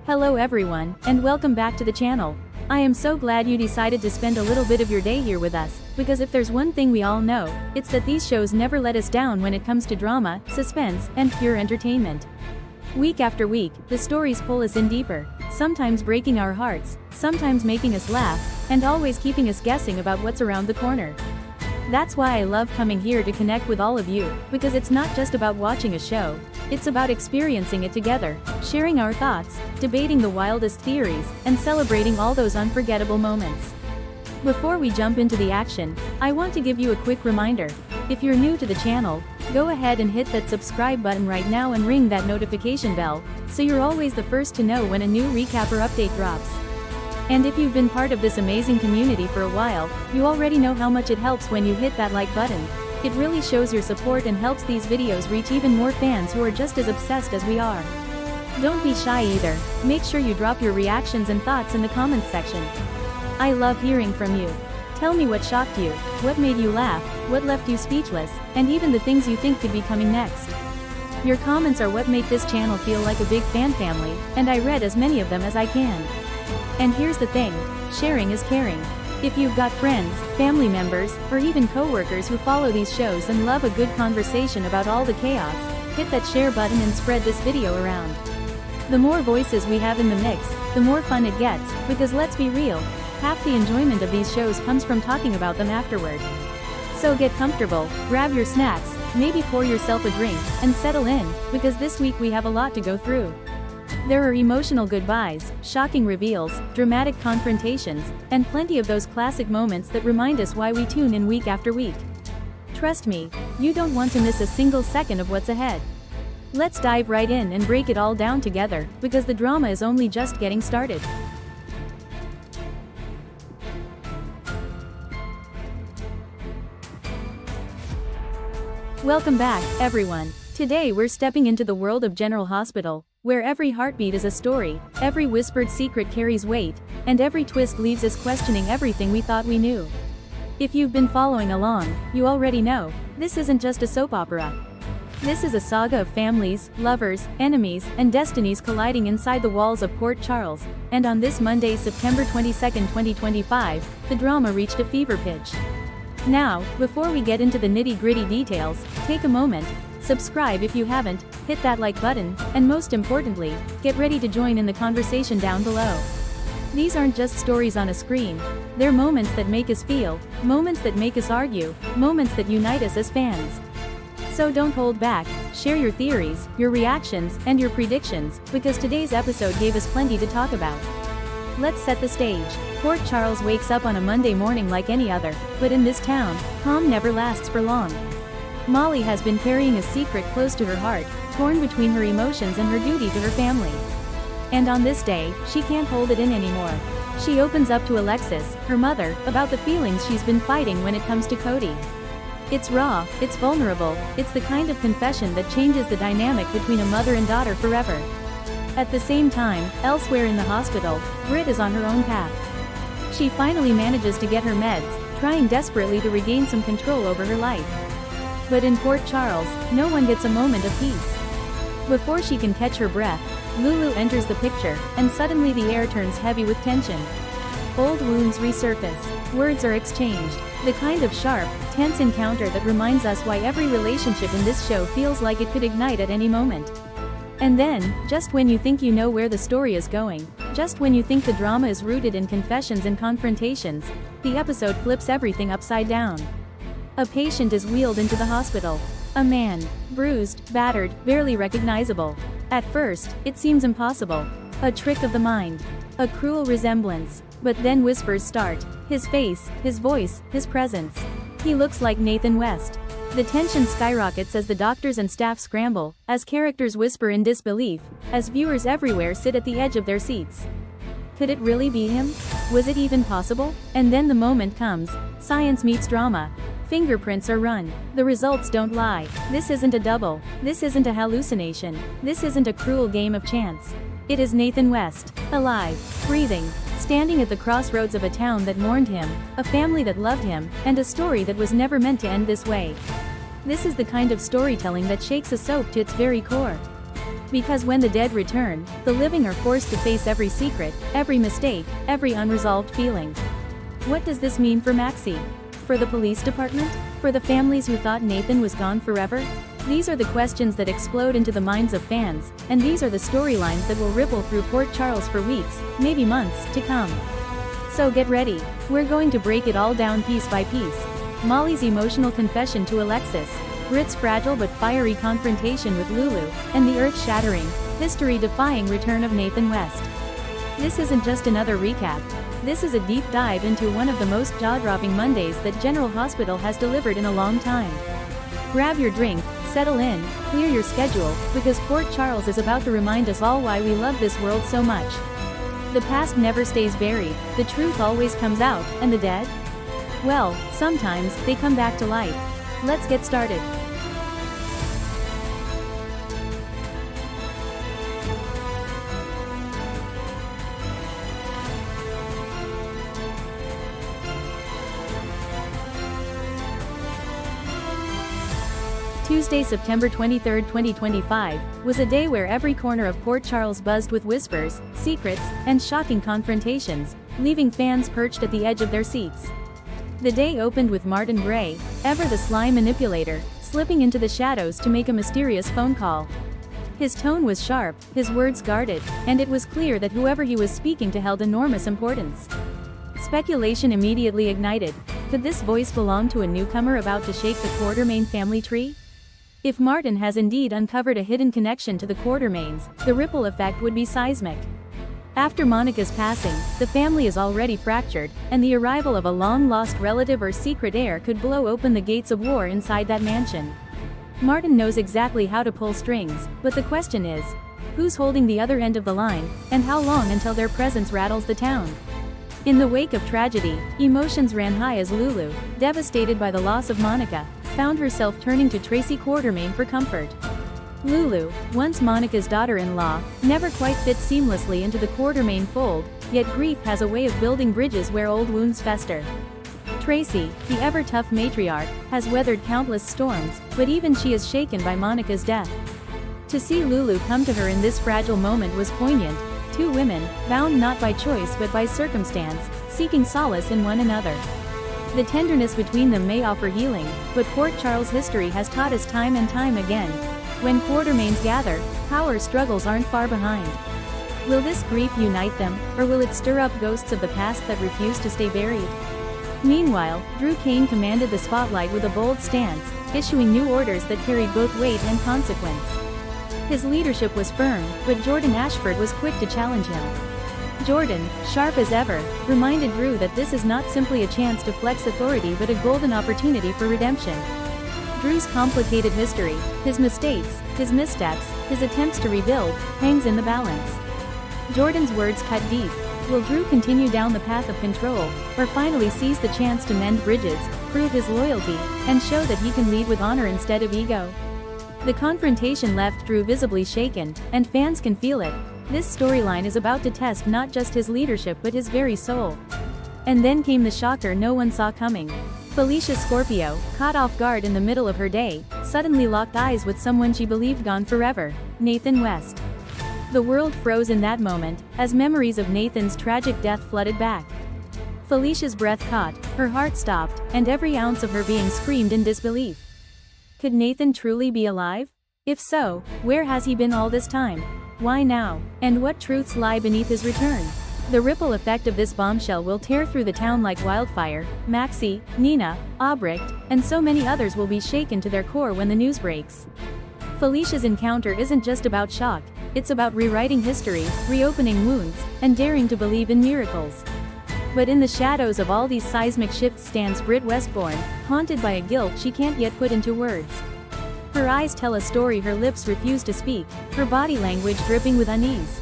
Hello everyone, and welcome back to the channel. I am so glad you decided to spend a little bit of your day here with us, because if there's one thing we all know, it's that these shows never let us down when it comes to drama, suspense, and pure entertainment. Week after week, the stories pull us in deeper, sometimes breaking our hearts, sometimes making us laugh, and always keeping us guessing about what's around the corner. That's why I love coming here to connect with all of you, because it's not just about watching a show, it's about experiencing it together, sharing our thoughts, debating the wildest theories, and celebrating all those unforgettable moments. Before we jump into the action, I want to give you a quick reminder. If you're new to the channel, go ahead and hit that subscribe button right now and ring that notification bell, so you're always the first to know when a new recap or update drops. And if you've been part of this amazing community for a while, you already know how much it helps when you hit that like button. It really shows your support and helps these videos reach even more fans who are just as obsessed as we are. Don't be shy either, make sure you drop your reactions and thoughts in the comments section. I love hearing from you. Tell me what shocked you, what made you laugh, what left you speechless, and even the things you think could be coming next. Your comments are what make this channel feel like a big fan family, and I read as many of them as I can. And here's the thing, sharing is caring. If you've got friends, family members, or even co-workers who follow these shows and love a good conversation about all the chaos, hit that share button and spread this video around. The more voices we have in the mix, the more fun it gets, because let's be real, half the enjoyment of these shows comes from talking about them afterward. So get comfortable, grab your snacks, maybe pour yourself a drink, and settle in, because this week we have a lot to go through. There are emotional goodbyes, shocking reveals, dramatic confrontations, and plenty of those classic moments that remind us why we tune in week after week. Trust me, you don't want to miss a single second of what's ahead. Let's dive right in and break it all down together, because the drama is only just getting started. Welcome back, everyone. Today we're stepping into the world of General Hospital, where every heartbeat is a story, every whispered secret carries weight, and every twist leaves us questioning everything we thought we knew. If you've been following along, you already know, this isn't just a soap opera. This is a saga of families, lovers, enemies, and destinies colliding inside the walls of Port Charles, and on this Monday, September 22, 2025, the drama reached a fever pitch. Now, before we get into the nitty-gritty details, take a moment, subscribe if you haven't, hit that like button, and most importantly, get ready to join in the conversation down below. These aren't just stories on a screen, they're moments that make us feel, moments that make us argue, moments that unite us as fans. So don't hold back, share your theories, your reactions, and your predictions, because today's episode gave us plenty to talk about. Let's set the stage. Port Charles wakes up on a Monday morning like any other, but in this town, calm never lasts for long. Molly has been carrying a secret close to her heart, torn between her emotions and her duty to her family. And on this day, she can't hold it in anymore. She opens up to Alexis, her mother, about the feelings she's been fighting when it comes to Cody. It's raw, it's vulnerable, it's the kind of confession that changes the dynamic between a mother and daughter forever. At the same time, elsewhere in the hospital, Britt is on her own path. She finally manages to get her meds, trying desperately to regain some control over her life. But in Port Charles, no one gets a moment of peace. Before she can catch her breath, Lulu enters the picture, and suddenly the air turns heavy with tension. Old wounds resurface, words are exchanged, the kind of sharp, tense encounter that reminds us why every relationship in this show feels like it could ignite at any moment. And then, just when you think you know where the story is going, just when you think the drama is rooted in confessions and confrontations, the episode flips everything upside down. A patient is wheeled into the hospital. A man, bruised, battered, barely recognizable. At first, it seems impossible. A trick of the mind. A cruel resemblance. But then whispers start. His face, his voice, his presence. He looks like Nathan West. The tension skyrockets as the doctors and staff scramble, as characters whisper in disbelief, as viewers everywhere sit at the edge of their seats. Could it really be him? Was it even possible? And then the moment comes. Science meets drama. Fingerprints are run. The results don't lie. This isn't a double. This isn't a hallucination. This isn't a cruel game of chance. It is Nathan West, alive, breathing, standing at the crossroads of a town that mourned him, a family that loved him, and a story that was never meant to end this way. This is the kind of storytelling that shakes a soap to its very core. Because when the dead return, the living are forced to face every secret, every mistake, every unresolved feeling. What does this mean for Maxie? For the police department? For the families who thought Nathan was gone forever? These are the questions that explode into the minds of fans, and these are the storylines that will ripple through Port Charles for weeks, maybe months, to come. So get ready. We're going to break it all down piece by piece. Molly's emotional confession to Alexis, Britt's fragile but fiery confrontation with Lulu, and the earth-shattering, history-defying return of Nathan West. This isn't just another recap. This is a deep dive into one of the most jaw-dropping Mondays that General Hospital has delivered in a long time. Grab your drink, settle in, clear your schedule, because Port Charles is about to remind us all why we love this world so much. The past never stays buried, the truth always comes out, and the dead? Well, sometimes, they come back to life. Let's get started. Tuesday, September 23, 2025, was a day where every corner of Port Charles buzzed with whispers, secrets, and shocking confrontations, leaving fans perched at the edge of their seats. The day opened with Martin Gray, ever the sly manipulator, slipping into the shadows to make a mysterious phone call. His tone was sharp, his words guarded, and it was clear that whoever he was speaking to held enormous importance. Speculation immediately ignited. Could this voice belong to a newcomer about to shake the Quartermain family tree? If Martin has indeed uncovered a hidden connection to the Quartermains, the ripple effect would be seismic. After Monica's passing, the family is already fractured, and the arrival of a long-lost relative or secret heir could blow open the gates of war inside that mansion. Martin knows exactly how to pull strings, but the question is, who's holding the other end of the line, and how long until their presence rattles the town? In the wake of tragedy, emotions ran high as Lulu, devastated by the loss of Monica, found herself turning to Tracy Quartermain for comfort. Lulu, once Monica's daughter-in-law, never quite fit seamlessly into the Quartermain fold, yet grief has a way of building bridges where old wounds fester. Tracy, the ever-tough matriarch, has weathered countless storms, but even she is shaken by Monica's death. To see Lulu come to her in this fragile moment was poignant, two women, bound not by choice but by circumstance, seeking solace in one another. The tenderness between them may offer healing, but Port Charles history has taught us time and time again. When Quartermains gather, power struggles aren't far behind. Will this grief unite them, or will it stir up ghosts of the past that refuse to stay buried? Meanwhile, Drew Kane commanded the spotlight with a bold stance, issuing new orders that carried both weight and consequence. His leadership was firm, but Jordan Ashford was quick to challenge him. Jordan, sharp as ever, reminded Drew that this is not simply a chance to flex authority but a golden opportunity for redemption. Drew's complicated history, his mistakes, his missteps, his attempts to rebuild, hangs in the balance. Jordan's words cut deep. Will Drew continue down the path of control, or finally seize the chance to mend bridges, prove his loyalty, and show that he can lead with honor instead of ego? The confrontation left Drew visibly shaken, and fans can feel it. This storyline is about to test not just his leadership but his very soul. And then came the shocker no one saw coming. Felicia Scorpio, caught off guard in the middle of her day, suddenly locked eyes with someone she believed gone forever, Nathan West. The world froze in that moment, as memories of Nathan's tragic death flooded back. Felicia's breath caught, her heart stopped, and every ounce of her being screamed in disbelief. Could Nathan truly be alive? If so, where has he been all this time? Why now? And what truths lie beneath his return? The ripple effect of this bombshell will tear through the town like wildfire. Maxie, Nina, Albrecht, and so many others will be shaken to their core when the news breaks. Felicia's encounter isn't just about shock, it's about rewriting history, reopening wounds, and daring to believe in miracles. But in the shadows of all these seismic shifts stands Britt Westbourne, haunted by a guilt she can't yet put into words. Her eyes tell a story her lips refuse to speak, her body language dripping with unease.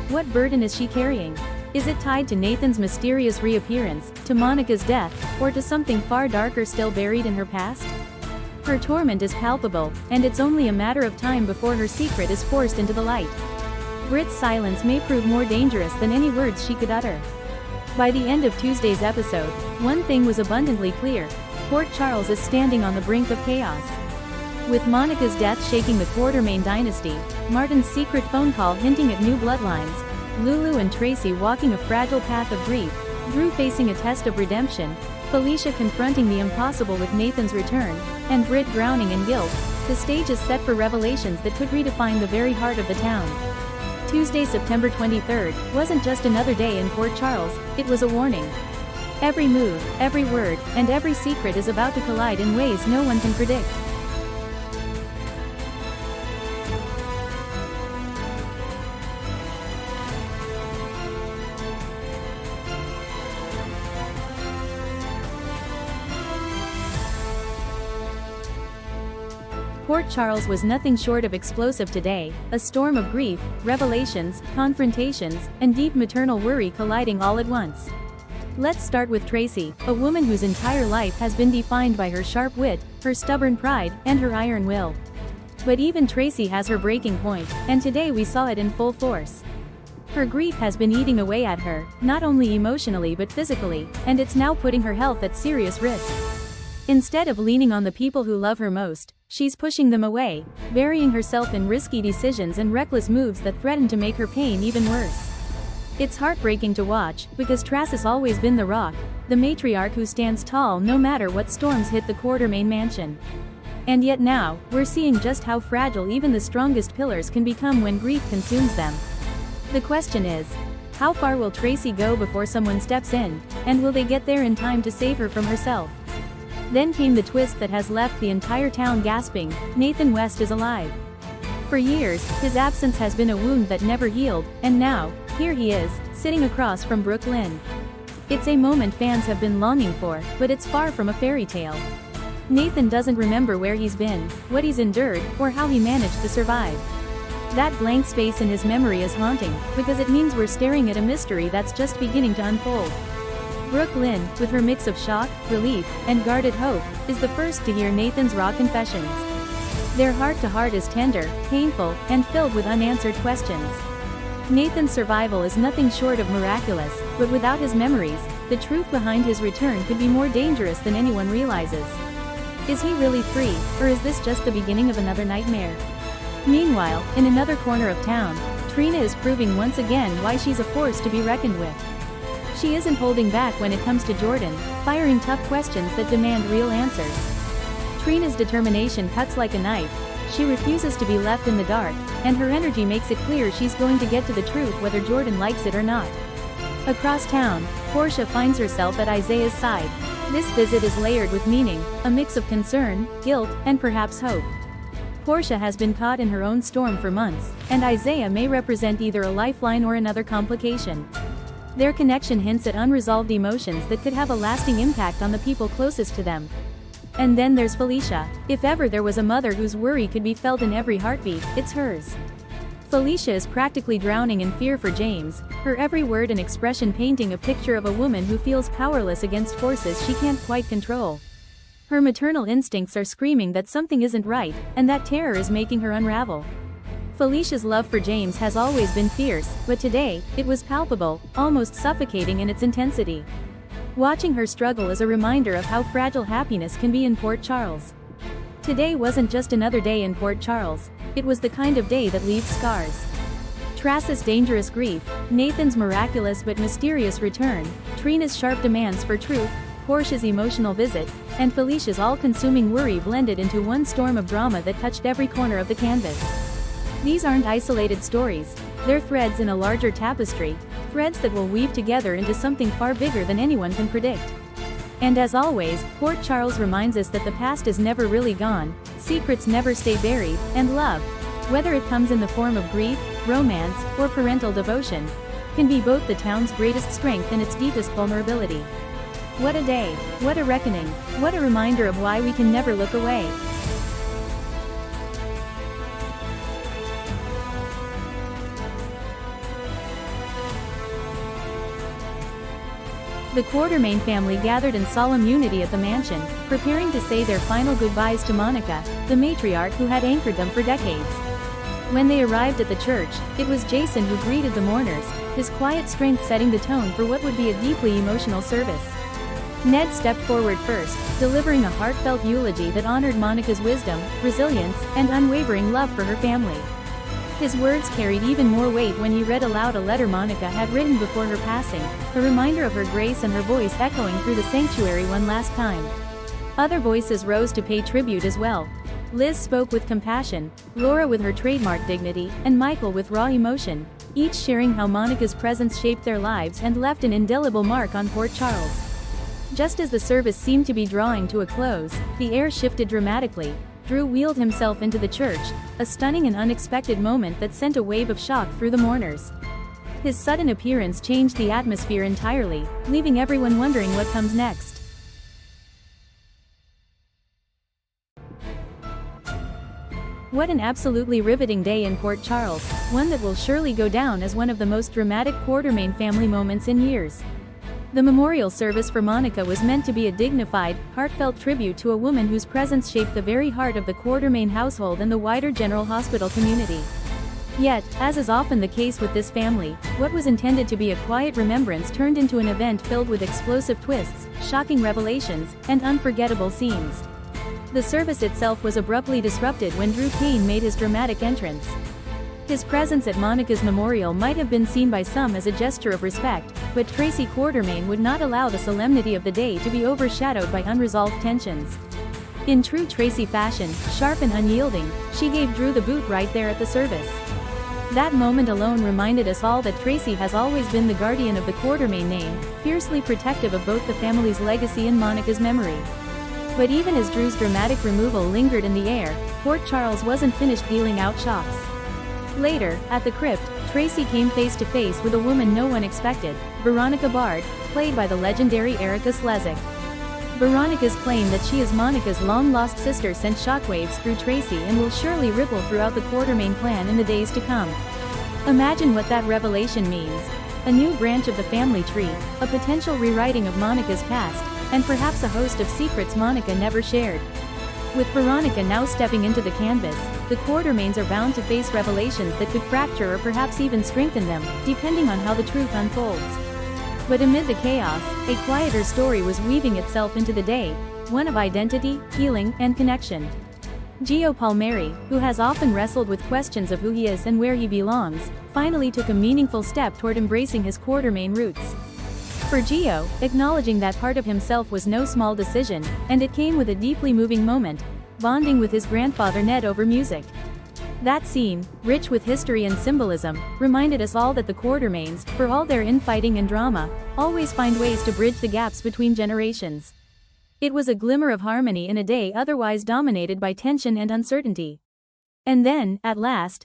What burden is she carrying? Is it tied to Nathan's mysterious reappearance, to Monica's death, or to something far darker still buried in her past? Her torment is palpable, and it's only a matter of time before her secret is forced into the light. Britt's silence may prove more dangerous than any words she could utter. By the end of Tuesday's episode, one thing was abundantly clear: Port Charles is standing on the brink of chaos. With Monica's death shaking the Quartermain dynasty, Martin's secret phone call hinting at new bloodlines, Lulu and Tracy walking a fragile path of grief, Drew facing a test of redemption, Felicia confronting the impossible with Nathan's return, and Britt drowning in guilt, the stage is set for revelations that could redefine the very heart of the town. Tuesday, September 23rd, wasn't just another day in Port Charles, it was a warning. Every move, every word, and every secret is about to collide in ways no one can predict. Port Charles was nothing short of explosive today, a storm of grief, revelations, confrontations, and deep maternal worry colliding all at once. Let's start with Tracy, a woman whose entire life has been defined by her sharp wit, her stubborn pride, and her iron will. But even Tracy has her breaking point, and today we saw it in full force. Her grief has been eating away at her, not only emotionally but physically, and it's now putting her health at serious risk. Instead of leaning on the people who love her most, she's pushing them away, burying herself in risky decisions and reckless moves that threaten to make her pain even worse. It's heartbreaking to watch, because Trace has always been the rock, the matriarch who stands tall no matter what storms hit the Quartermain mansion. And yet now, we're seeing just how fragile even the strongest pillars can become when grief consumes them. The question is, how far will Tracy go before someone steps in, and will they get there in time to save her from herself? Then came the twist that has left the entire town gasping: Nathan West is alive. For years, his absence has been a wound that never healed, and now, here he is, sitting across from Brooke Lynn. It's a moment fans have been longing for, but it's far from a fairy tale. Nathan doesn't remember where he's been, what he's endured, or how he managed to survive. That blank space in his memory is haunting, because it means we're staring at a mystery that's just beginning to unfold. Brooke Lynn, with her mix of shock, relief, and guarded hope, is the first to hear Nathan's raw confessions. Their heart-to-heart is tender, painful, and filled with unanswered questions. Nathan's survival is nothing short of miraculous, but without his memories, the truth behind his return could be more dangerous than anyone realizes. Is he really free, or is this just the beginning of another nightmare? Meanwhile, in another corner of town, Trina is proving once again why she's a force to be reckoned with. She isn't holding back when it comes to Jordan, firing tough questions that demand real answers. Trina's determination cuts like a knife. She refuses to be left in the dark, and her energy makes it clear she's going to get to the truth whether Jordan likes it or not. Across town, Portia finds herself at Isaiah's side. This visit is layered with meaning, a mix of concern, guilt, and perhaps hope. Portia has been caught in her own storm for months, and Isaiah may represent either a lifeline or another complication. Their connection hints at unresolved emotions that could have a lasting impact on the people closest to them. And then there's Felicia. If ever there was a mother whose worry could be felt in every heartbeat, it's hers. Felicia is practically drowning in fear for James, her every word and expression painting a picture of a woman who feels powerless against forces she can't quite control. Her maternal instincts are screaming that something isn't right, and that terror is making her unravel. Felicia's love for James has always been fierce, but today, it was palpable, almost suffocating in its intensity. Watching her struggle is a reminder of how fragile happiness can be in Port Charles. Today wasn't just another day in Port Charles, it was the kind of day that leaves scars. Trace's dangerous grief, Nathan's miraculous but mysterious return, Trina's sharp demands for truth, Portia's emotional visit, and Felicia's all-consuming worry blended into one storm of drama that touched every corner of the canvas. These aren't isolated stories, they're threads in a larger tapestry, threads that will weave together into something far bigger than anyone can predict. And as always, Port Charles reminds us that the past is never really gone, secrets never stay buried, and love, whether it comes in the form of grief, romance, or parental devotion, can be both the town's greatest strength and its deepest vulnerability. What a day, what a reckoning, what a reminder of why we can never look away. The Quartermain family gathered in solemn unity at the mansion, preparing to say their final goodbyes to Monica, the matriarch who had anchored them for decades. When they arrived at the church, it was Jason who greeted the mourners, his quiet strength setting the tone for what would be a deeply emotional service. Ned stepped forward first, delivering a heartfelt eulogy that honored Monica's wisdom, resilience, and unwavering love for her family. His words carried even more weight when he read aloud a letter Monica had written before her passing, a reminder of her grace and her voice echoing through the sanctuary one last time. Other voices rose to pay tribute as well. Liz spoke with compassion, Laura with her trademark dignity, and Michael with raw emotion, each sharing how Monica's presence shaped their lives and left an indelible mark on Port Charles. Just as the service seemed to be drawing to a close, the air shifted dramatically. Drew wheeled himself into the church, a stunning and unexpected moment that sent a wave of shock through the mourners. His sudden appearance changed the atmosphere entirely, leaving everyone wondering what comes next. What an absolutely riveting day in Port Charles, one that will surely go down as one of the most dramatic Quartermain family moments in years. The memorial service for Monica was meant to be a dignified, heartfelt tribute to a woman whose presence shaped the very heart of the Quartermain household and the wider General Hospital community. Yet, as is often the case with this family, what was intended to be a quiet remembrance turned into an event filled with explosive twists, shocking revelations, and unforgettable scenes. The service itself was abruptly disrupted when Drew Kane made his dramatic entrance. His presence at Monica's memorial might have been seen by some as a gesture of respect, but Tracy Quartermain would not allow the solemnity of the day to be overshadowed by unresolved tensions. In true Tracy fashion, sharp and unyielding, she gave Drew the boot right there at the service. That moment alone reminded us all that Tracy has always been the guardian of the Quartermain name, fiercely protective of both the family's legacy and Monica's memory. But even as Drew's dramatic removal lingered in the air, Port Charles wasn't finished dealing out shocks. Later, at the crypt, Tracy came face to face with a woman no one expected, Veronica Bard, played by the legendary Erica Slezak. Veronica's claim that she is Monica's long-lost sister sent shockwaves through Tracy and will surely ripple throughout the Quartermain clan in the days to come. Imagine what that revelation means. A new branch of the family tree, a potential rewriting of Monica's past, and perhaps a host of secrets Monica never shared. With Veronica now stepping into the canvas, the Quartermains are bound to face revelations that could fracture or perhaps even strengthen them, depending on how the truth unfolds. But amid the chaos, a quieter story was weaving itself into the day, one of identity, healing, and connection. Gio Palmieri, who has often wrestled with questions of who he is and where he belongs, finally took a meaningful step toward embracing his Quartermain roots. For Gio, acknowledging that part of himself was no small decision, and it came with a deeply moving moment, bonding with his grandfather Ned over music. That scene, rich with history and symbolism, reminded us all that the Quartermains, for all their infighting and drama, always find ways to bridge the gaps between generations. It was a glimmer of harmony in a day otherwise dominated by tension and uncertainty. And then, at last,